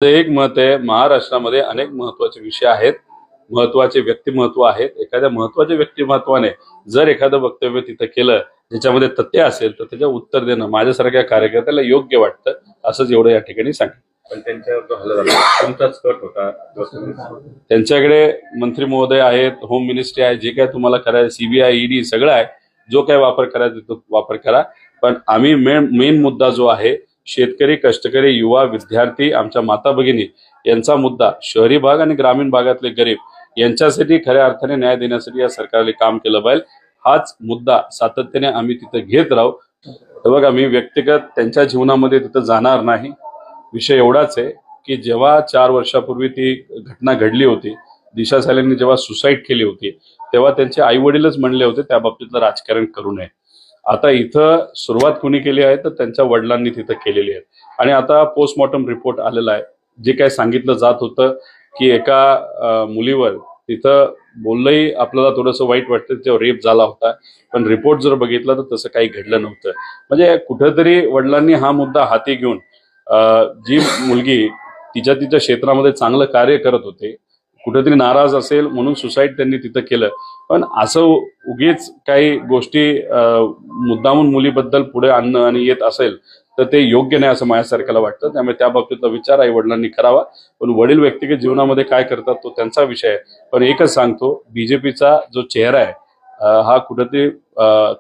एक मत आहे, महाराष्ट्रामध्ये अनेक महत्त्वाचे विषय आहेत, महत्त्वाचे व्यक्तिमत्व आहेत. एखाद्या महत्त्वाच्या व्यक्तिमत्वाने जर एखादं वक्तव्य तिथं केलं ज्याच्यामध्ये तथ्य असेल तर त्याच्या उत्तर देणं माझ्यासारख्या कार्यकर्त्याला योग्य वाटतं, असंच एवढं या ठिकाणी सांगेन. पण त्यांच्यावर जो हल्ला झाला तुमचाच कट होता, त्यांच्याकडे मंत्री महोदय आहेत, होम मिनिस्ट्री आहे, जे काय तुम्हाला करायचं सीबीआय ईडी सगळं आहे, जो काय वापर करायचा तो वापर करा. पण आम्ही मेन मुद्दा जो आहे शेतकरी, कष्टकरी, युवा, विद्यार्थी, आमच्या माता भगिनी यांचा मुद्दा, शहरी भाग आणि ग्रामीण भागातले गरीब यांच्यासाठी खऱ्या अर्थाने न्याय देण्यासाठी या सरकारने काम केलं पाहिजे. हाच मुद्दा सातत्याने आम्ही तिथे घेत राहू. बघा, मी व्यक्तिगत त्यांच्या जीवनामध्ये तिथं जाणार नाही. विषय एवढाच आहे की जेव्हा 4 वर्षापूर्वी ती घटना घडली होती, दिशा सालेंनी जेव्हा सुसाईड केली होती, तेव्हा त्यांचे आई वडीलच म्हणले होते त्या बाबतीतलं राजकारण करू नये. आता इथं सुरुवात कोणी केली आहे तर त्यांच्या वडिलांनी तिथं केलेली आहे. आणि आता पोस्टमॉर्टम रिपोर्ट आलेला आहे. जे काय सांगितलं जात होतं की एका मुलीवर तिथं बोललंही आपल्याला थोडंसं वाईट वाटतं, तेव्हा रेप झाला होता, पण रिपोर्ट जर बघितला तर तसं काही घडलं नव्हतं. म्हणजे कुठेतरी वडिलांनी हा मुद्दा हाती घेऊन जी मुलगी तिच्या क्षेत्रामध्ये चांगलं कार्य करत होते, कुठेतरी नाराज असेल म्हणून सुसाईड त्यांनी तिथं केलं. पण असं उगीच काही गोष्टी मुद्दामून मुलीबद्दल पुढे आणणं आणि येत असेल तर ते योग्य नाही असं माझ्यासारख्याला वाटतं. त्यामुळे त्या बाबतीतला विचार आई वडिलांनी करावा. पण वडील व्यक्तिगत जीवनामध्ये काय करतात तो त्यांचा विषय आहे. पण एकच सांगतो, बीजेपीचा जो चेहरा आहे हा कुठेतरी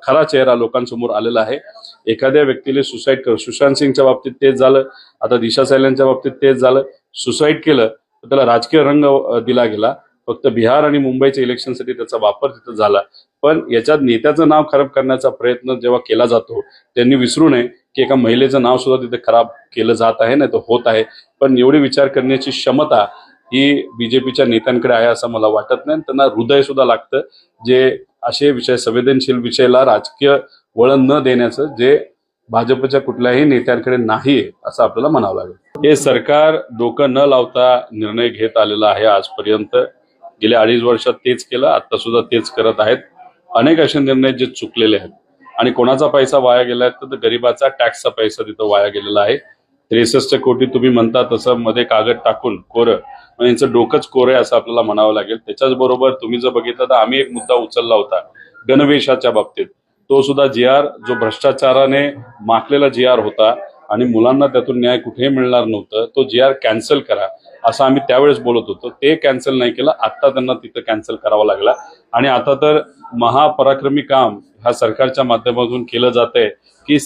खरा चेहरा लोकांसमोर आलेला आहे. एखाद्या व्यक्तीला सुसाईड कर, सुशांत सिंगच्या बाबतीत तेच झालं, आता दिशा सालेंच्या बाबतीत तेच झालं. सुसाईड केलं तर त्याला राजकीय रंग दिला गेला. फक्त बिहार आणि मुंबईच्या इलेक्शनसाठी त्याचा वापर तिथं झाला. पण याच्यात नेत्याचं नाव खराब करण्याचा प्रयत्न जेव्हा केला जातो, त्यांनी विसरू नये की एका महिलेचं नाव सुद्धा तिथे खराब केलं जात आहे, नाही तर होत आहे. पण एवढी विचार करण्याची क्षमता ही बीजेपीच्या नेत्यांकडे आहे असं मला वाटत नाही. त्यांना हृदय सुद्धा लागतं, जे असे विषय, संवेदनशील विषयाला राजकीय वळण न देण्याचं, जे भाजपच्या कुठल्याही नेत्यांकडे नाही असं आपल्याला म्हणावं लागेल. हे सरकार डोकं न लावता निर्णय घेत आलेलं आहे. आजपर्यंत गेल्या 2.5 वर्षात तेच केलं, आता सुद्धा तेच करत आहेत. अनेक असे निर्णय जे चुकलेले आहेत आणि कोणाचा पैसा वाया गेलाय तर गरीबाचा टॅक्सचा पैसा तिथं वाया गेलेला आहे. 63 कोटी तुम्ही म्हणता तसं मध्ये कागद टाकून कोरं, यांचं डोकंच कोरं आहे असं आपल्याला म्हणावं लागेल. त्याच्याच बरोबर तुम्ही जर बघितलं तर आम्ही एक मुद्दा उचलला होता गणवेशाच्या बाबतीत. तो सुद्धा GR जो भ्रष्टाचाराने माखलेला GR होता आणि मुलांना त्यातून न्याय कुठेही मिळणार नव्हतं, तो GR कॅन्सल करा असं आम्ही त्यावेळेस बोलत होतो. ते कॅन्सल नाही केलं, आता त्यांना तिथं कॅन्सल करावं लागला. आणि आता तर महापराक्रमी काम ह्या सरकारच्या माध्यमातून केलं जात आहे की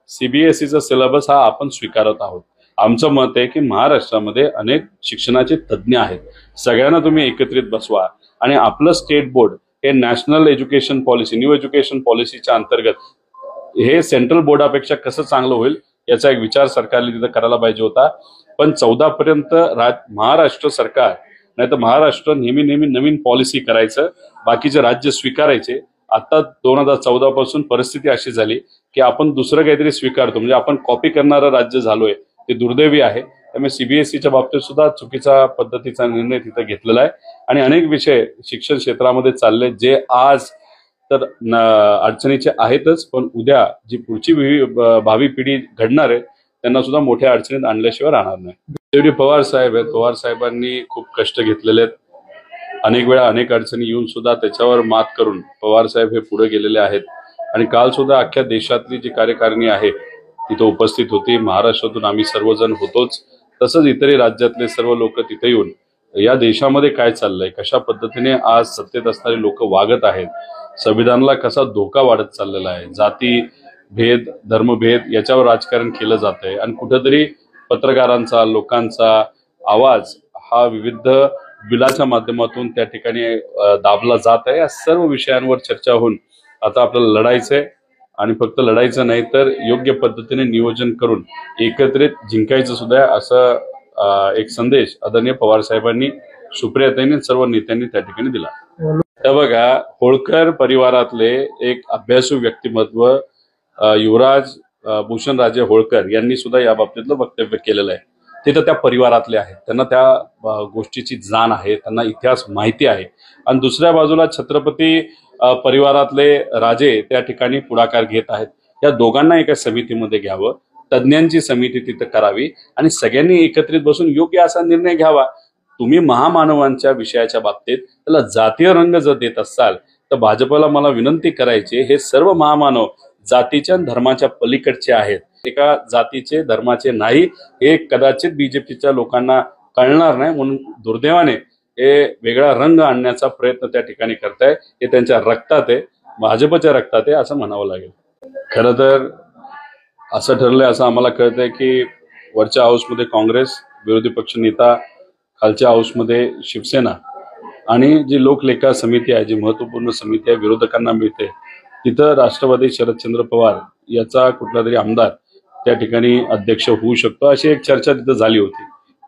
सीबीएसईचा सिलेबस हा आपण स्वीकारत आहोत. आमचं मत आहे की महाराष्ट्रामध्ये अनेक शिक्षणाचे तज्ज्ञ आहेत, सगळ्यांना तुम्ही एकत्रित बसवा आणि आपलं स्टेट बोर्ड हे national education policy, new education पॉलिसीच्या अंतर्गत हे सेंट्रल बोर्डापेक्षा कसं चांगलं होईल याचा एक विचार सरकारने तिथं करायला पाहिजे होता. पण 14 पर्यंत महाराष्ट्र सरकार नाही तर महाराष्ट्र नेहमी नवीन पॉलिसी करायचं, बाकीचे राज्य स्वीकारायचे. आता 2014 पासून परिस्थिती अशी झाली की आपण दुसरं काहीतरी स्वीकारतो, म्हणजे आपण कॉपी करणारं राज्य झालोय. ते दुर्दैवी आहे. त्यामुळे सीबीएसईच्या बाबतीत सुद्धा चुकीच्या पद्धतीचा निर्णय तिथं घेतलेला आहे. आणि अनेक विषय शिक्षण क्षेत्रामध्ये चालले जे आज तर अडचणीचे आहेतच, पण उद्या जी पुढची भावी पिढी घडणार आहे त्यांना सुद्धा मोठ्या अडचणीत आणल्याशिवाय राहणार नाही. देवरी पवार साहेब आहेत, पवार साहेबांनी खूप कष्ट घेतलेले आहेत. अनेक वेळा अनेक अडचणी येऊन सुद्धा त्याच्यावर मात करून पवार साहेब हे पुढे गेलेले आहेत. आणि काल सुद्धा अख्ख्या देशातली जी कार्यकारिणी आहे तिथं उपस्थित होती. महाराष्ट्रातून आम्ही सर्वजण होतोच, तसंच इतरही राज्यातले सर्व लोक तिथे येऊन या देशामध्ये काय चाललंय, कशा पद्धतीने आज सत्तेत असणारे लोक वागत आहेत, संविधानाला कसा धोका वाढत चाललेला आहे, जाती भेद, धर्मभेद याच्यावर राजकारण केलं जात आहे. आणि कुठेतरी पत्रकारांचा, लोकांचा आवाज हा विविध बिलाच्या माध्यमातून त्या ठिकाणी दाबला जात आहे. या सर्व विषयांवर चर्चा होऊन आता आपल्याला लढायचंय. आणि फक्त लढायचं नाही तर योग्य पद्धतीने नियोजन करून एकत्रित जिंकायचं सुद्धा, असं एक संदेश आदरणीय पवार साहेबांनी, सुप्रियाताईंनी, सर्व नेत्यांनी त्या ठिकाणी दिला. तर बघा, होळकर परिवारातले एक अभ्यासू व्यक्तिमत्व युवराज भूषणराजे होळकर यांनी सुद्धा या बाबतीतलं वक्तव्य केलेलं आहे. ते तर त्या परिवारातले आहेत, त्यांना त्या गोष्टीची जाण आहे, त्यांना इतिहास माहिती आहे. आणि दुसऱ्या बाजूला छत्रपती परिवारातले राजे त्या ठिकाणी पुढाकार घेत आहेत. या दोघांना एका समितीमध्ये घ्यावं, तज्ज्ञांची समिती तिथं करावी आणि सगळ्यांनी एकत्रित बसून योग्य असा निर्णय घ्यावा. तुम्ही महामानवांच्या विषयाच्या बाबतीत त्याला जातीय रंग जर देत असाल तर भाजपला मला विनंती करायची, हे सर्व महामानव जातीच्या आणि धर्माच्या पलीकडचे आहेत, एका जातीचे धर्माचे नाही. हे कदाचित बीजेपीच्या लोकांना कळणार नाही, म्हणून दुर्दैवाने हे वेगळा रंग आणण्याचा प्रयत्न त्या ठिकाणी करताय. हे त्यांच्या रक्तात आहे, भाजपच्या रक्तात आहे असं म्हणावं लागेल. खरं तर असं ठरलंय, असं आम्हाला कळतंय की वरच्या हाऊसमध्ये काँग्रेस विरोधी पक्ष नेता, खालच्या हाऊसमध्ये शिवसेना आणि जी लोकलेखा समिती आहे, जी महत्वपूर्ण समिती आहे विरोधकांना मिळते, तिथं राष्ट्रवादी शरदचंद्र पवार याचा कुठला तरी आमदार त्या ठिकाणी अध्यक्ष होऊ शकतो अशी एक चर्चा तिथं झाली होती.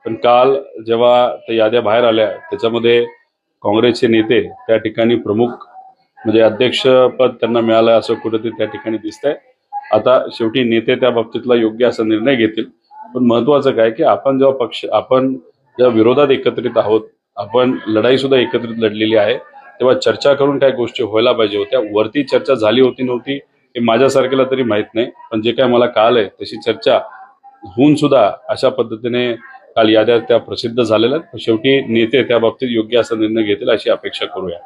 पण काल जेव्हा त्या याद्या बाहेर आल्या त्याच्यामध्ये काँग्रेसचे नेते त्या ठिकाणी प्रमुख म्हणजे अध्यक्षपद त्यांना मिळालं असं कुठेतरी त्या ठिकाणी दिसतंय. आता शेवटी नेते त्या बाबतीतला योग्य असा निर्णय घेतील. पण महत्वाचं काय की आपण जेव्हा विरोधात एकत्रित आहोत, आपण लढाई सुद्धा एकत्रित लढलेली आहे, तेव्हा चर्चा करून काय गोष्टी व्हायला पाहिजे होत्या. वरती चर्चा झाली होती नव्हती हे माझ्यासारख्याला तरी माहित नाही, पण जे काय मला कळालंय तशी चर्चा होऊन सुद्धा अशा पद्धतीने काल याद्या त्या प्रसिद्ध झालेल्या आहेत. शेवटी नेते त्या बाबतीत योग्य असा निर्णय घेतील अशी अपेक्षा करूया.